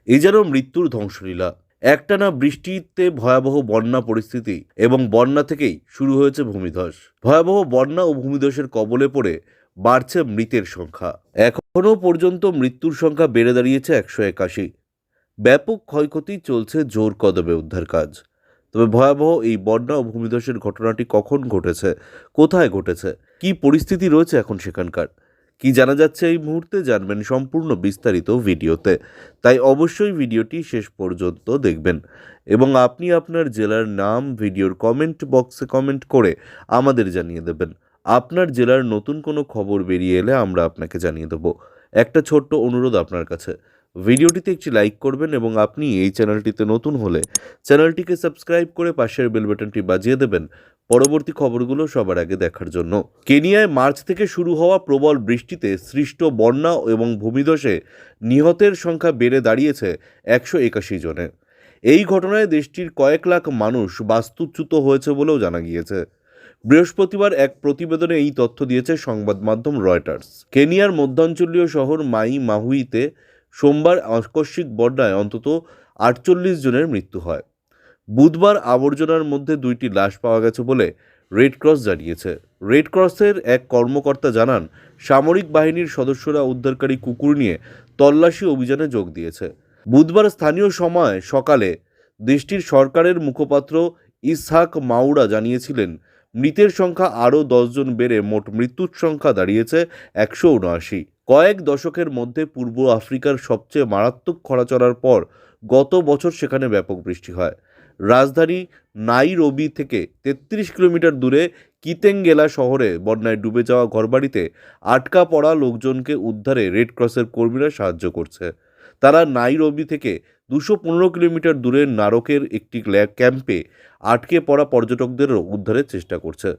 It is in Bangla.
এই যেন মৃত্যুর ধ্বংসলীলা। একটানা বৃষ্টিতে ভয়াবহ বন্যা পরিস্থিতি এবং বন্যা থেকেই শুরু হয়েছে ভূমিধস। ভয়াবহ বন্যা ও ভূমিধসের কবলে পড়ে বাড়ছে মৃতের সংখ্যা। এখনও পর্যন্ত মৃত্যুর সংখ্যা বেড়ে দাঁড়িয়েছে 181। ব্যাপক ক্ষয়ক্ষতি, চলছে জোর কদমে উদ্ধার কাজ। তবে ভয়াবহ এই বন্যা ও ভূমিধসের ঘটনাটি কখন ঘটেছে, কোথায় ঘটেছে, কী পরিস্থিতি রয়েছে এখন সেখানকার, কি জানা যাচ্ছে এই মুহূর্তে, জানবেন সম্পূর্ণ বিস্তারিত ভিডিওতে। তাই অবশ্যই ভিডিওটি শেষ পর্যন্ত দেখবেন এবং আপনি আপনার জেলার নাম ভিডিওর কমেন্ট বক্সে কমেন্ট করে আমাদের জানিয়ে দেবেন। আপনার জেলার নতুন কোনো খবর বেরিয়ে এলে আমরা আপনাকে জানিয়ে দেব। একটা ছোট্ট অনুরোধ আপনার কাছে, ভিডিওটিতে একটি লাইক করবেন এবং আপনি এই চ্যানেলটিতে নতুন হলে চ্যানেলটিকে সাবস্ক্রাইব করে পাশের বেল বাটনটি বাজিয়ে দেবেন পরবর্তী খবরগুলো সবার আগে দেখার জন্য। কেনিয়ায় মার্চ থেকে শুরু হওয়া প্রবল বৃষ্টিতে সৃষ্ট বন্যা এবং ভূমিধসে নিহতের সংখ্যা বেড়ে দাঁড়িয়েছে 181 জনে। এই ঘটনায় দেশটির কয়েক লাখ মানুষ বাস্তুচ্যুত হয়েছে বলেও জানা গিয়েছে। বৃহস্পতিবার এক প্রতিবেদনে এই তথ্য দিয়েছে সংবাদ মাধ্যম রয়টার্স। কেনিয়ার মধ্যাঞ্চলীয় শহর মাই মাহুইতে সোমবার আকস্মিক বন্যায় অন্তত 48 জনের মৃত্যু হয়। বুধবার আবর্জনার মধ্যে 2টি লাশ পাওয়া গেছে বলে রেড ক্রস জানিয়েছে। রেড ক্রসের এক কর্মকর্তা জানান, সামরিক বাহিনীর সদস্যরা উদ্ধারকারী কুকুর নিয়ে তল্লাশি অভিযানে যোগ দিয়েছে। বুধবার স্থানীয় সময় সকালে দেশটির সরকারের মুখপাত্র ইসহাক মাউরা জানিয়েছিলেন, মৃতের সংখ্যা আরও 10 জন বেড়ে মোট মৃত্যুর সংখ্যা দাঁড়িয়েছে 179। কয়েক দশকের মধ্যে পূর্ব আফ্রিকার সবচেয়ে মারাত্মক খরা চলার পর গত বছর সেখানে ব্যাপক বৃষ্টি হয়। রাজধানী নাইরোবি থেকে 33 কিলোমিটার দূরে কিতেঙ্গেলা শহরে বন্যায় ডুবে যাওয়া ঘরবাড়িতে আটকা পড়া লোকজনকে উদ্ধারে রেড ক্রসের কর্মীরা সাহায্য করছে। তারা নাইরোবি থেকে 215 কিলোমিটার দূরে নারকের একটি ক্যাম্পে আটকে পড়া পর্যটকদেরও উদ্ধারের চেষ্টা করছে।